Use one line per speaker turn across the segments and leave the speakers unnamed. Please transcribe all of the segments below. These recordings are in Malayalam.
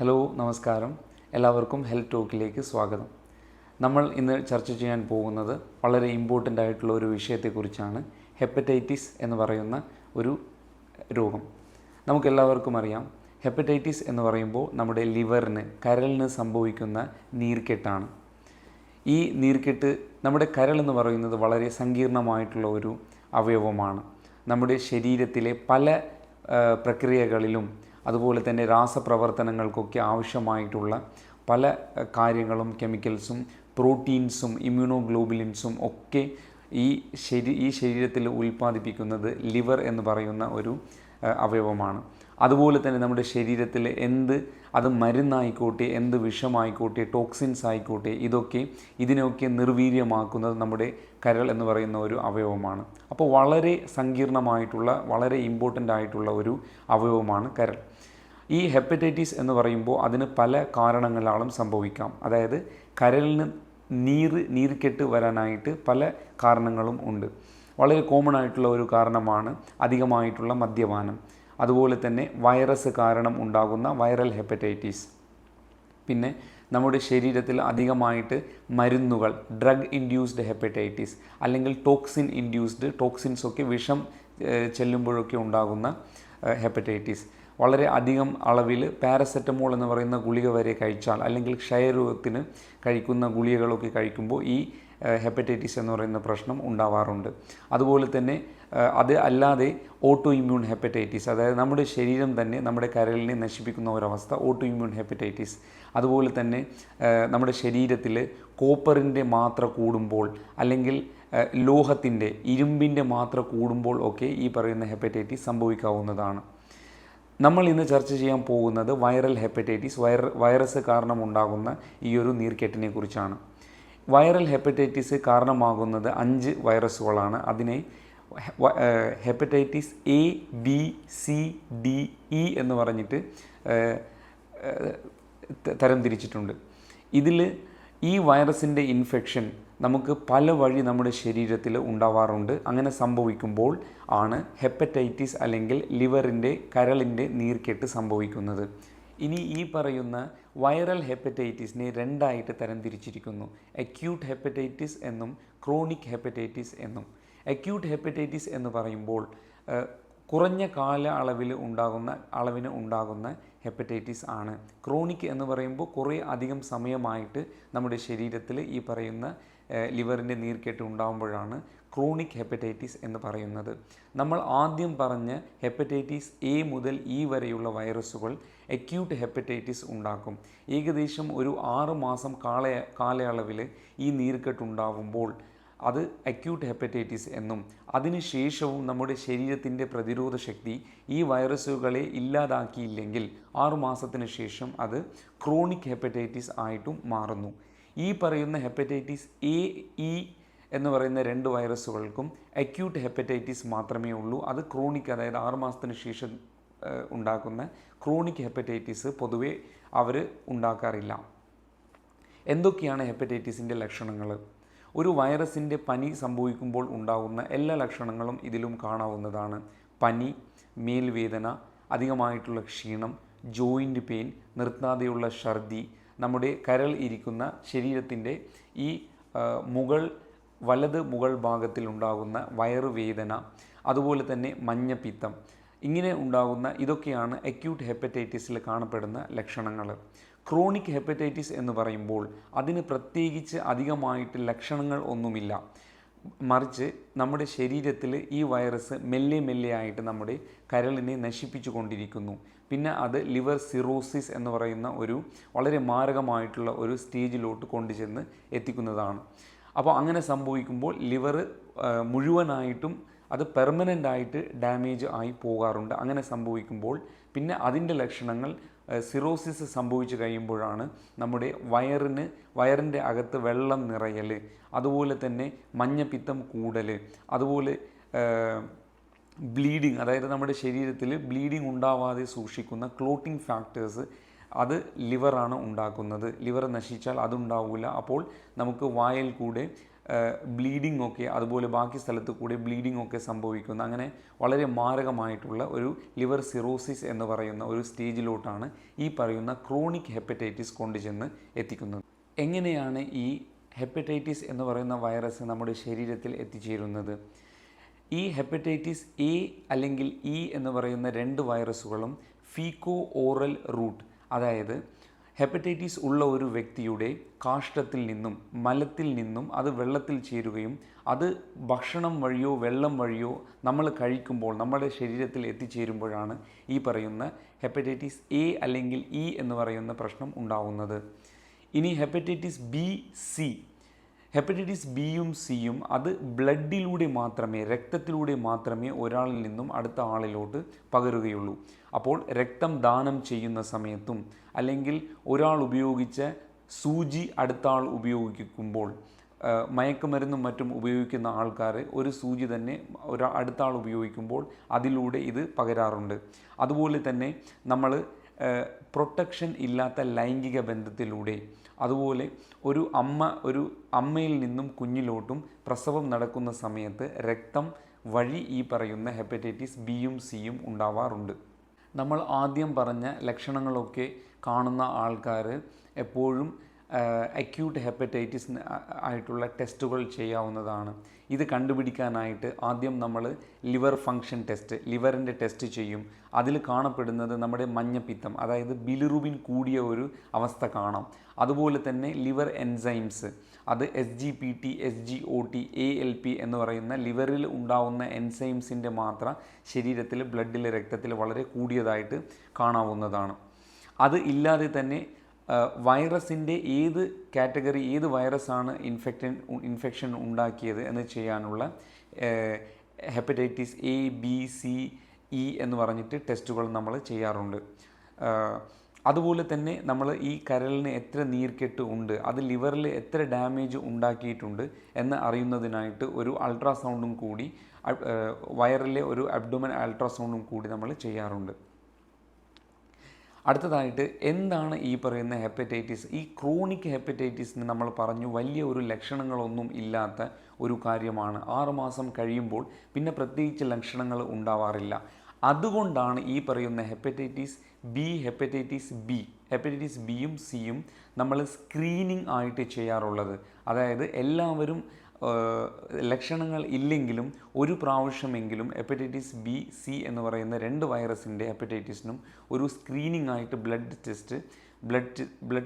ഹലോ നമസ്കാരം, എല്ലാവർക്കും ഹെൽത്ത് ടോക്കിലേക്ക് സ്വാഗതം. നമ്മൾ ഇന്ന് ചർച്ച ചെയ്യാൻ പോകുന്നത് വളരെ ഇമ്പോർട്ടൻ്റ് ആയിട്ടുള്ള ഒരു വിഷയത്തെക്കുറിച്ചാണ്. ഹെപ്പറ്റൈറ്റിസ് എന്ന് പറയുന്ന ഒരു രോഗം. നമുക്കെല്ലാവർക്കും അറിയാം, ഹെപ്പറ്റൈറ്റിസ് എന്ന് പറയുമ്പോൾ നമ്മുടെ ലിവറിന്, കരളിന് സംഭവിക്കുന്ന നീർക്കെട്ടാണ്. ഈ നീർക്കെട്ട്, നമ്മുടെ കരൾ എന്ന് പറയുന്നത് വളരെ സങ്കീർണമായിട്ടുള്ള ഒരു അവയവമാണ്. നമ്മുടെ ശരീരത്തിലെ പല പ്രക്രിയകളിലും അതുപോലെ തന്നെ രാസപ്രവർത്തനങ്ങൾക്കൊക്കെ ആവശ്യമായിട്ടുള്ള പല കാര്യങ്ങളും, കെമിക്കൽസും പ്രോട്ടീൻസും ഇമ്മ്യൂണോഗ്ലോബുലിൻസും ഒക്കെ ഈ ശരീരത്തിൽ ഉൽപ്പാദിപ്പിക്കുന്നത് ലിവർ എന്ന് പറയുന്ന ഒരു അവയവമാണ്. അതുപോലെ തന്നെ നമ്മുടെ ശരീരത്തിൽ അത് മരുന്നായിക്കോട്ടെ, എന്ത് വിഷമായിക്കോട്ടെ, ടോക്സിൻസ് ആയിക്കോട്ടെ, ഇതിനെയൊക്കെ നിർവീര്യമാക്കുന്നത് നമ്മുടെ കരൾ എന്ന് പറയുന്ന ഒരു അവയവമാണ്. അപ്പോൾ വളരെ സങ്കീർണമായിട്ടുള്ള, വളരെ ഇമ്പോർട്ടൻ്റ് ആയിട്ടുള്ള ഒരു അവയവമാണ് കരൾ. ഈ ഹെപ്പറ്റൈറ്റിസ് എന്ന് പറയുമ്പോൾ അതിന് പല കാരണങ്ങളാലും സംഭവിക്കാം. അതായത് കരളിന് നീർക്കെട്ട് വരാനായിട്ട് പല കാരണങ്ങളും ഉണ്ട്. വളരെ കോമൺ ആയിട്ടുള്ള ഒരു കാരണമാണ് അധികമായിട്ടുള്ള മദ്യപാനം. അതുപോലെ തന്നെ വൈറസ് കാരണം ഉണ്ടാകുന്ന വൈറൽ ഹെപ്പറ്റൈറ്റിസ്. പിന്നെ നമ്മുടെ ശരീരത്തിൽ അധികമായിട്ട് മരുന്നുകൾ, ഡ്രഗ് ഇൻഡ്യൂസ്ഡ് ഹെപ്പറ്റൈറ്റിസ് അല്ലെങ്കിൽ ടോക്സിൻ ഇൻഡ്യൂസ്ഡ്, ടോക്സിൻസൊക്കെ വിഷം ചെല്ലുമ്പോഴൊക്കെ ഉണ്ടാകുന്ന ഹെപ്പറ്റൈറ്റിസ്. വളരെ അധികം അളവിൽ പാരസെറ്റമോൾ എന്ന് പറയുന്ന ഗുളിക വരെ കഴിച്ചാൽ, അല്ലെങ്കിൽ ക്ഷയരോഗത്തിന് കഴിക്കുന്ന ഗുളികകളൊക്കെ കഴിക്കുമ്പോൾ ഈ ഹെപ്പറ്റൈറ്റിസ് എന്ന് പറയുന്ന പ്രശ്നം ഉണ്ടാവാറുണ്ട്. അതുപോലെ തന്നെ അത് അല്ലാതെ ഓട്ടോ ഇമ്മ്യൂൺ ഹെപ്പറ്റൈറ്റിസ്, അതായത് നമ്മുടെ ശരീരം തന്നെ നമ്മുടെ കരളിനെ നശിപ്പിക്കുന്ന ഒരവസ്ഥ, ഓട്ടോ ഇമ്മ്യൂൺ ഹെപ്പറ്റൈറ്റിസ്. അതുപോലെ തന്നെ നമ്മുടെ ശരീരത്തിൽ കോപ്പറിൻ്റെ മാത്ര കൂടുമ്പോൾ, അല്ലെങ്കിൽ ലോഹത്തിൻ്റെ, ഇരുമ്പിൻ്റെ മാത്ര കൂടുമ്പോൾ ഒക്കെ ഈ പറയുന്ന ഹെപ്പറ്റൈറ്റിസ് സംഭവിക്കാവുന്നതാണ്. നമ്മൾ ഇന്ന് ചർച്ച ചെയ്യാൻ പോകുന്നത് വൈറൽ ഹെപ്പറ്റൈറ്റിസ്, വൈറസ് കാരണം ഉണ്ടാകുന്ന ഈ ഒരു നീർക്കെട്ടിനെ കുറിച്ചാണ്. വൈറൽ ഹെപ്പറ്റൈറ്റിസ് കാരണമാകുന്നത് 5 വൈറസുകളാണ്. അതിനെ hepatitis A, B, C, D, E എന്ന് പറഞ്ഞിട്ട് തരംതിരിച്ചിട്ടുണ്ട്. ഇതിൽ ഈ വൈറസിൻ്റെ ഇൻഫെക്ഷൻ നമുക്ക് പല വഴി നമ്മുടെ ശരീരത്തിൽ ഉണ്ടാവാറുണ്ട്. അങ്ങനെ സംഭവിക്കുമ്പോൾ ആണ് ഹെപ്പറ്റൈറ്റിസ് അല്ലെങ്കിൽ ലിവറിൻ്റെ, കരളിൻ്റെ നീർക്കെട്ട് സംഭവിക്കുന്നത്. ഇനി ഈ പറയുന്ന വൈറൽ ഹെപ്പറ്റൈറ്റിസിനെ 2ആയിട്ട് തരംതിരിച്ചിരിക്കുന്നു. അക്യൂട്ട് ഹെപ്പറ്റൈറ്റിസ് എന്നും ക്രോണിക് ഹെപ്പറ്റൈറ്റിസ് എന്നും. അക്യൂട്ട് ഹെപ്പറ്റൈറ്റിസ് എന്ന് പറയുമ്പോൾ കുറഞ്ഞ അളവിന് ഉണ്ടാകുന്ന ഹെപ്പറ്റൈറ്റിസ് ആണ്. ക്രോണിക് എന്ന് പറയുമ്പോൾ കുറേ അധികം സമയമായിട്ട് നമ്മുടെ ശരീരത്തിൽ ഈ പറയുന്ന ലിവറിൻ്റെ നീർക്കെട്ട് ഉണ്ടാകുമ്പോഴാണ് ക്രോണിക് ഹെപ്പറ്റൈറ്റിസ് എന്ന് പറയുന്നത്. നമ്മൾ ആദ്യം പറഞ്ഞ ഹെപ്പറ്റൈറ്റിസ് എ മുതൽ ഇ വരെയുള്ള വൈറസുകൾ അക്യൂട്ട് ഹെപ്പറ്റൈറ്റിസ് ഉണ്ടാക്കും. ഏകദേശം ഒരു 6 മാസം കാലയളവിൽ ഈ നീർക്കെട്ടുണ്ടാകുമ്പോൾ അത് അക്യൂട്ട് ഹെപ്പറ്റൈറ്റിസ് എന്നും, അതിനുശേഷവും നമ്മുടെ ശരീരത്തിൻ്റെ പ്രതിരോധ ശക്തി ഈ വൈറസുകളെ ഇല്ലാതാക്കിയില്ലെങ്കിൽ 6 മാസത്തിന് ശേഷം അത് ക്രോണിക് ഹെപ്പറ്റൈറ്റിസ് ആയിട്ടും മാറുന്നു. ഈ പറയുന്ന ഹെപ്പറ്റൈറ്റിസ് എ, ഇ എന്ന് പറയുന്ന 2 വൈറസുകൾക്കും അക്യൂട്ട് ഹെപ്പറ്റൈറ്റിസ് മാത്രമേ ഉള്ളൂ. അത് ക്രോണിക്, അതായത് 6 മാസത്തിന് ശേഷം ഉണ്ടാക്കുന്ന ക്രോണിക് ഹെപ്പറ്റൈറ്റിസ് പൊതുവെ അവർ ഉണ്ടാക്കാറില്ല. എന്തൊക്കെയാണ് ഹെപ്പറ്റൈറ്റിസിൻ്റെ ലക്ഷണങ്ങൾ? ഒരു വൈറസിൻ്റെ പനി സംഭവിക്കുമ്പോൾ ഉണ്ടാകുന്ന എല്ലാ ലക്ഷണങ്ങളും ഇതിലും കാണാവുന്നതാണ്. പനി, മേൽവേദന, അധികമായിട്ടുള്ള ക്ഷീണം, ജോയിൻ്റ് പെയിൻ, നിർത്താതെയുള്ള ഛർദി, നമ്മുടെ കരൾ ഇരിക്കുന്ന ശരീരത്തിൻ്റെ ഈ വലത് മുകൾ ഭാഗത്തിൽ ഉണ്ടാകുന്ന വയറുവേദന, അതുപോലെ തന്നെ മഞ്ഞപ്പിത്തം, ഇങ്ങനെ ഉണ്ടാകുന്ന ഇതൊക്കെയാണ് അക്യൂട്ട് ഹെപ്പറ്റൈറ്റിസിൽ കാണപ്പെടുന്ന ലക്ഷണങ്ങൾ. ക്രോണിക് ഹെപ്പറ്റൈറ്റിസ് എന്ന് പറയുമ്പോൾ അതിന് പ്രത്യേകിച്ച് അധികമായിട്ട് ലക്ഷണങ്ങൾ ഒന്നുമില്ല. മറിച്ച് നമ്മുടെ ശരീരത്തിൽ ഈ വൈറസ് മെല്ലെ ആയിട്ട് നമ്മുടെ കരളിനെ നശിപ്പിച്ചു കൊണ്ടിരിക്കുന്നു. പിന്നെ അത് ലിവർ സിറോസിസ് എന്ന് പറയുന്ന ഒരു വളരെ മാരകമായിട്ടുള്ള ഒരു സ്റ്റേജിലോട്ട് കൊണ്ടുചെന്ന് എത്തിക്കുന്നതാണ്. അപ്പോൾ അങ്ങനെ സംഭവിക്കുമ്പോൾ ലിവർ മുഴുവനായിട്ടും അത് പെർമനൻ്റ് ആയിട്ട് ഡാമേജ് ആയി പോകാറുണ്ട്. അങ്ങനെ സംഭവിക്കുമ്പോൾ പിന്നെ അതിൻ്റെ ലക്ഷണങ്ങൾ സിറോസിസ് സംഭവിച്ചു കഴിയുമ്പോഴാണ് നമ്മുടെ വയറിൻ്റെ അകത്ത് വെള്ളം നിറയൽ, അതുപോലെ തന്നെ മഞ്ഞപ്പിത്തം കൂടൽ, അതുപോലെ ബ്ലീഡിങ്, അതായത് നമ്മുടെ ശരീരത്തിൽ ബ്ലീഡിങ് ഉണ്ടാവാതെ സൂക്ഷിക്കുന്ന ക്ലോട്ടിംഗ് ഫാക്ടേഴ്സ്, അത് ലിവറാണ് ഉണ്ടാക്കുന്നത്. ലിവർ നശിച്ചാൽ അതുണ്ടാവില്ല. അപ്പോൾ നമുക്ക് വായിൽ കൂടെ ബ്ലീഡിംഗ് ഒക്കെ, അതുപോലെ ബാക്കി സ്ഥലത്ത് കൂടി ബ്ലീഡിംഗ് ഒക്കെ സംഭവിക്കുന്ന, അങ്ങനെ വളരെ മാരകമായിട്ടുള്ള ഒരു ലിവർ സിറോസിസ് എന്ന് പറയുന്ന ഒരു സ്റ്റേജിലോട്ടാണ് ഈ പറയുന്ന ക്രോണിക് ഹെപ്പറ്റൈറ്റിസ് കൊണ്ടുചെന്ന് എത്തിക്കുന്നത്. എങ്ങനെയാണ് ഈ ഹെപ്പറ്റൈറ്റിസ് എന്ന് പറയുന്ന വൈറസ് നമ്മുടെ ശരീരത്തിൽ എത്തിച്ചേരുന്നത്? ഈ ഹെപ്പറ്റൈറ്റിസ് എ അല്ലെങ്കിൽ ഇ എന്ന് പറയുന്ന 2 വൈറസുകളും ഫീക്കോ ഓറൽ റൂട്ട്, അതായത് ഹെപ്പറ്റൈറ്റിസ് ഉള്ള ഒരു വ്യക്തിയുടെ കാഷ്ടത്തിൽ നിന്നും മലത്തിൽ നിന്നും അത് വെള്ളത്തിൽ ചേരുകയും അത് ഭക്ഷണം വഴിയോ വെള്ളം വഴിയോ നമ്മൾ കഴിക്കുമ്പോൾ നമ്മുടെ ശരീരത്തിൽ എത്തിച്ചേരുമ്പോഴാണ് ഈ പറയുന്ന ഹെപ്പറ്റൈറ്റിസ് എ അല്ലെങ്കിൽ ഇ എന്ന് പറയുന്ന പ്രശ്നം ഉണ്ടാവുന്നത്. ഇനി ഹെപ്പറ്റൈറ്റിസ് ബി, സി. ഹെപ്പറ്റൈറ്റിസ് ബിയും സിയും അത് ബ്ലഡിലൂടെ മാത്രമേ, രക്തത്തിലൂടെ മാത്രമേ ഒരാളിൽ നിന്നും അടുത്ത ആളിലോട്ട് പകരുകയുള്ളൂ. അപ്പോൾ രക്തം ദാനം ചെയ്യുന്ന സമയത്തും അല്ലെങ്കിൽ ഒരാൾ ഉപയോഗിച്ച സൂചി അടുത്ത ആൾ ഉപയോഗിക്കുമ്പോൾ, മയക്കുമരുന്നും മറ്റും ഉപയോഗിക്കുന്ന ആൾക്കാർ ഒരു സൂചി തന്നെ അടുത്ത ആൾ ഉപയോഗിക്കുമ്പോൾ അതിലൂടെ ഇത് പകരാറുണ്ട്. അതുപോലെ തന്നെ നമ്മൾ പ്രൊട്ടക്ഷൻ ഇല്ലാത്ത ലൈംഗിക ബന്ധത്തിലൂടെ, അതുപോലെ ഒരു അമ്മയിൽ നിന്നും കുഞ്ഞിലോട്ടും പ്രസവം നടക്കുന്ന സമയത്ത് രക്തം വഴി ഈ പറയുന്ന ഹെപ്പറ്റൈറ്റിസ് ബിയും സിയും ഉണ്ടാവാറുണ്ട്. നമ്മൾ ആദ്യം പറഞ്ഞ ലക്ഷണങ്ങളൊക്കെ കാണുന്ന ആൾക്കാർ എപ്പോഴും അക്യൂട്ട് ഹെപ്പറ്റൈറ്റിസ് ആയിട്ടുള്ള ടെസ്റ്റുകൾ ചെയ്യാവുന്നതാണ്. ഇത് കണ്ടുപിടിക്കാനായിട്ട് ആദ്യം നമ്മൾ ലിവർ ഫങ്ഷൻ ടെസ്റ്റ്, ലിവറിൻ്റെ ടെസ്റ്റ് ചെയ്യും. അതിൽ കാണപ്പെടുന്നത് നമ്മുടെ മഞ്ഞപ്പിത്തം, അതായത് ബിലിറുബിൻ കൂടിയ ഒരു അവസ്ഥ കാണാം. അതുപോലെ തന്നെ ലിവർ എൻസൈംസ്, അത് SGPT, SGOT, ALP എന്ന് പറയുന്ന ലിവറിൽ ഉണ്ടാവുന്ന എൻസൈംസിൻ്റെ മാത്ര ശരീരത്തിൽ, ബ്ലഡിൽ, രക്തത്തിൽ വളരെ കൂടിയതായിട്ട് കാണാവുന്നതാണ്. അത് ഇല്ലാതെ തന്നെ വൈറസിൻ്റെ ഏത് കാറ്റഗറി, ഏത് വൈറസാണ് ഇൻഫെക്ഷൻ ഉണ്ടാക്കിയത് എന്ന് ചെയ്യാനുള്ള hepatitis A, B, C, E എന്ന് പറഞ്ഞിട്ട് ടെസ്റ്റുകൾ നമ്മൾ ചെയ്യാറുണ്ട്. അതുപോലെ തന്നെ നമ്മൾ ഈ കരളിന് എത്ര നീർക്കെട്ട് ഉണ്ട്, അത് ലിവറിൽ എത്ര ഡാമേജ് ഉണ്ടാക്കിയിട്ടുണ്ട് എന്ന് അറിയുന്നതിനായിട്ട് ഒരു അൾട്രാസൗണ്ടും കൂടി, വയറിലെ ഒരു അബ്ഡോമൻ അൾട്രാസൗണ്ടും കൂടി നമ്മൾ ചെയ്യാറുണ്ട്. അടുത്തതായിട്ട് എന്താണ് ഈ പറയുന്ന ഹെപ്പറ്റൈറ്റിസ്? ഈ ക്രോണിക് ഹെപ്പറ്റൈറ്റിസിന് നമ്മൾ പറഞ്ഞു വലിയ ഒരു ലക്ഷണങ്ങളൊന്നും ഇല്ലാത്ത ഒരു കാര്യമാണ്. 6 മാസം കഴിയുമ്പോൾ പിന്നെ പ്രത്യേകിച്ച് ലക്ഷണങ്ങൾ ഉണ്ടാവാറില്ല. അതുകൊണ്ടാണ് ഈ പറയുന്ന ഹെപ്പറ്റൈറ്റിസ് ബി, ഹെപ്പറ്റൈറ്റിസ് ബിയും സിയും നമ്മൾ സ്ക്രീനിങ് ആയിട്ട് ചെയ്യാറുള്ളത്. അതായത് എല്ലാവരും ലക്ഷണങ്ങൾ ഇല്ലെങ്കിലും ഒരു പ്രാവശ്യമെങ്കിലും ഹെപ്പറ്റൈറ്റിസ് ബി, സി എന്ന് പറയുന്ന 2 വൈറസിൻ്റെ ഹെപ്പറ്റൈറ്റിസിനും ഒരു സ്ക്രീനിങ് ആയിട്ട് ബ്ലഡ്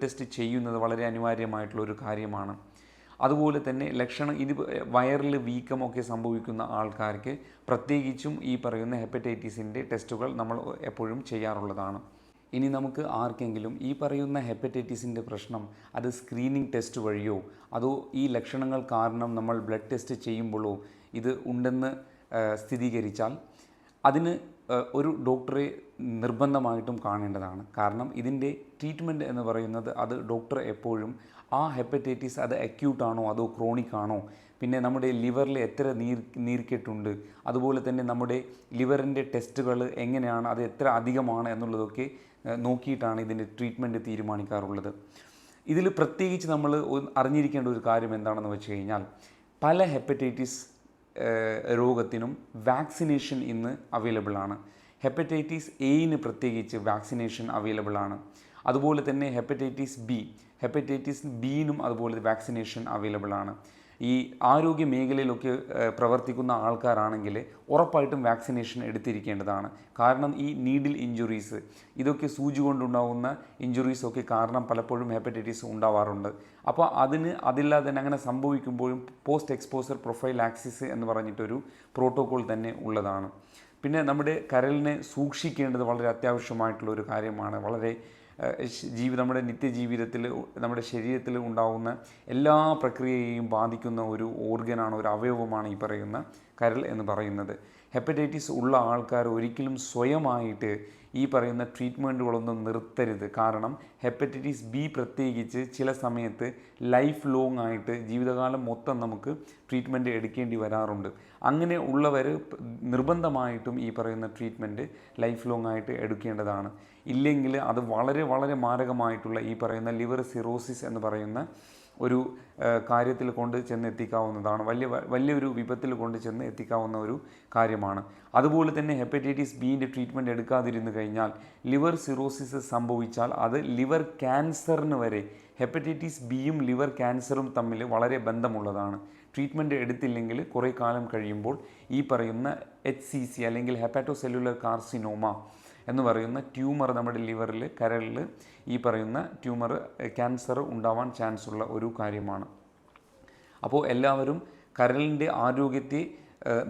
ടെസ്റ്റ് ചെയ്യുന്നത് വളരെ അനിവാര്യമായിട്ടുള്ള ഒരു കാര്യമാണ്. അതുപോലെ തന്നെ ഇത് വയറിൽ വീക്കമൊക്കെ സംഭവിക്കുന്ന ആൾക്കാർക്ക് പ്രത്യേകിച്ചും ഈ പറയുന്ന ഹെപ്പറ്റൈറ്റിസിൻ്റെ ടെസ്റ്റുകൾ നമ്മൾ എപ്പോഴും ചെയ്യാറുള്ളതാണ്. ഇനി നമുക്ക് ആർക്കെങ്കിലും ഈ പറയുന്ന ഹെപ്പറ്റൈറ്റിസിൻ്റെ പ്രശ്നം അത് സ്ക്രീനിങ് ടെസ്റ്റ് വഴിയോ അതോ ഈ ലക്ഷണങ്ങൾ കാരണം നമ്മൾ ബ്ലഡ് ടെസ്റ്റ് ചെയ്യുമ്പോഴോ ഇത് ഉണ്ടെന്ന് സ്ഥിരീകരിച്ചാൽ അതിന് ഒരു ഡോക്ടറെ നിർബന്ധമായിട്ടും കാണേണ്ടതാണ്. കാരണം ഇതിൻ്റെ ട്രീറ്റ്മെൻറ്റ് എന്ന് പറയുന്നത് അത് ഡോക്ടർ എപ്പോഴും ആ ഹെപ്പറ്റൈറ്റിസ് അത് അക്യൂട്ടാണോ അതോ ക്രോണിക് ആണോ, പിന്നെ നമ്മുടെ ലിവറിൽ എത്ര നീർക്കെട്ടുണ്ട്, അതുപോലെ തന്നെ നമ്മുടെ ലിവറിൻ്റെ ടെസ്റ്റുകൾ എങ്ങനെയാണ്, അത് എത്ര അധികമാണ് എന്നുള്ളതൊക്കെ നോക്കിയിട്ടാണ് ഇതിൻ്റെ ട്രീറ്റ്മെൻറ്റ് തീരുമാനിക്കാറുള്ളത്. ഇതിൽ പ്രത്യേകിച്ച് നമ്മൾ അറിഞ്ഞിരിക്കേണ്ട ഒരു കാര്യം എന്താണെന്ന് വെച്ച് കഴിഞ്ഞാൽ പല ഹെപ്പറ്റൈറ്റിസ് രോഗത്തിനും വാക്സിനേഷൻ ഇന്ന് അവൈലബിൾ ആണ്. ഹെപ്പറ്റൈറ്റിസ് എയിന് പ്രത്യേകിച്ച് വാക്സിനേഷൻ അവൈലബിൾ ആണ്. അതുപോലെ തന്നെ ഹെപ്പറ്റൈറ്റിസ് ബിയിനും അതുപോലെ വാക്സിനേഷൻ അവൈലബിൾ ആണ്. ഈ ആരോഗ്യ മേഖലയിലൊക്കെ പ്രവർത്തിക്കുന്ന ആൾക്കാരാണെങ്കിൽ ഉറപ്പായിട്ടും വാക്സിനേഷൻ എടുത്തിരിക്കേണ്ടതാണ്. കാരണം ഈ നീഡിൽ ഇഞ്ചുറീസ്, ഇതൊക്കെ സൂചി കൊണ്ടുണ്ടാകുന്ന ഇഞ്ചുറീസൊക്കെ കാരണം പലപ്പോഴും ഹെപ്പറ്റൈറ്റിസ് ഉണ്ടാവാറുണ്ട്. അപ്പോൾ അതില്ലാതെ തന്നെ അങ്ങനെ സംഭവിക്കുമ്പോഴും പോസ്റ്റ് എക്സ്പോസർ പ്രൊഫൈലാക്സിസ് എന്ന് പറഞ്ഞിട്ടൊരു പ്രോട്ടോകോൾ തന്നെ ഉള്ളതാണ്. പിന്നെ നമ്മുടെ കരളിനെ സൂക്ഷിക്കേണ്ടത് വളരെ അത്യാവശ്യമായിട്ടുള്ള ഒരു കാര്യമാണ്. വളരെ നമ്മുടെ നിത്യജീവിതത്തിൽ നമ്മുടെ ശരീരത്തിൽ ഉണ്ടാകുന്ന എല്ലാ പ്രക്രിയയെയും ബാധിക്കുന്ന ഒരു ഓർഗനാണ്, ഒരു അവയവമാണ് ഈ പറയുന്ന കരൾ എന്ന് പറയുന്നത്. ഹെപ്പറ്റൈറ്റിസ് ഉള്ള ആൾക്കാർ ഒരിക്കലും സ്വയമായിട്ട് ഈ പറയുന്ന ട്രീറ്റ്മെൻറ്റുകളൊന്നും നിർത്തരുത്. കാരണം ഹെപ്പറ്റൈറ്റിസ് ബി പ്രത്യേകിച്ച് ചില സമയത്ത് ലൈഫ് ലോങ് ആയിട്ട് ജീവിതകാലം മൊത്തം നമുക്ക് ട്രീറ്റ്മെൻറ്റ് എടുക്കേണ്ടി വരാറുണ്ട്. അങ്ങനെ ഉള്ളവർ നിർബന്ധമായിട്ടും ഈ പറയുന്ന ട്രീറ്റ്മെൻറ്റ് ലൈഫ് ലോങ് ആയിട്ട് എടുക്കേണ്ടതാണ്. ഇല്ലെങ്കിൽ അത് വളരെ വളരെ മാരകമായിട്ടുള്ള ഈ പറയുന്ന ലിവർ സിറോസിസ് എന്ന് പറയുന്ന ഒരു കാര്യത്തിൽ കൊണ്ട് ചെന്ന് എത്തിക്കാവുന്നതാണ്, വലിയൊരു വിപത്തിൽ കൊണ്ട് ചെന്ന് എത്തിക്കാവുന്ന ഒരു കാര്യമാണ്. അതുപോലെ തന്നെ ഹെപ്പറ്റൈറ്റിസ് ബിൻ്റെ ട്രീറ്റ്മെൻറ്റ് എടുക്കാതിരുന്നു കഴിഞ്ഞാൽ ലിവർ സിറോസിസ് സംഭവിച്ചാൽ അത് ലിവർ ക്യാൻസറിന് വരെ, ഹെപ്പറ്റൈറ്റിസ് ബിയും ലിവർ ക്യാൻസറും തമ്മിൽ വളരെ ബന്ധമുള്ളതാണ്. ട്രീറ്റ്മെൻറ്റ് എടുത്തില്ലെങ്കിൽ കുറേ കാലം കഴിയുമ്പോൾ ഈ പറയുന്ന HCC അല്ലെങ്കിൽ ഹെപ്പാറ്റോ സെല്ലുലർ കാർസിനോമ എന്ന് പറയുന്ന ട്യൂമർ നമ്മുടെ ലിവറിൽ, കരളിൽ ഈ പറയുന്ന ട്യൂമർ, ക്യാൻസർ ഉണ്ടാവാൻ ചാൻസ് ഉള്ള ഒരു കാര്യമാണ്. അപ്പോൾ എല്ലാവരും കരളിൻ്റെ ആരോഗ്യത്തെ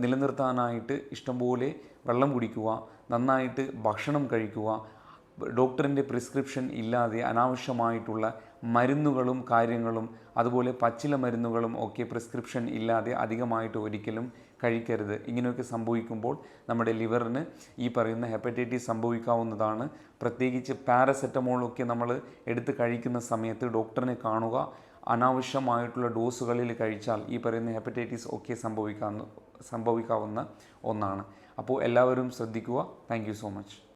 നിലനിർത്താനായിട്ട് ഇഷ്ടംപോലെ വെള്ളം കുടിക്കുക, നന്നായിട്ട് ഭക്ഷണം കഴിക്കുക, ഡോക്ടറിൻ്റെ പ്രിസ്ക്രിപ്ഷൻ ഇല്ലാതെ അനാവശ്യമായിട്ടുള്ള മരുന്നുകളും കാര്യങ്ങളും അതുപോലെ പച്ചില മരുന്നുകളും ഒക്കെ പ്രിസ്ക്രിപ്ഷൻ ഇല്ലാതെ അധികമായിട്ട് ഒരിക്കലും കഴിക്കരുത്. ഇങ്ങനെയൊക്കെ സംഭവിക്കുമ്പോൾ നമ്മുടെ ലിവറിന് ഈ പറയുന്ന ഹെപ്പറ്റൈറ്റിസ് സംഭവിക്കാവുന്നതാണ്. പ്രത്യേകിച്ച് പാരസെറ്റമോളൊക്കെ നമ്മൾ എടുത്ത് കഴിക്കുന്ന സമയത്ത് ഡോക്ടറിനെ കാണുക. അനാവശ്യമായിട്ടുള്ള ഡോസുകളിൽ കഴിച്ചാൽ ഈ പറയുന്ന ഹെപ്പറ്റൈറ്റിസ് ഒക്കെ സംഭവിക്കാവുന്ന ഒന്നാണ്. അപ്പോൾ എല്ലാവരും ശ്രദ്ധിക്കുക. Thank you so much.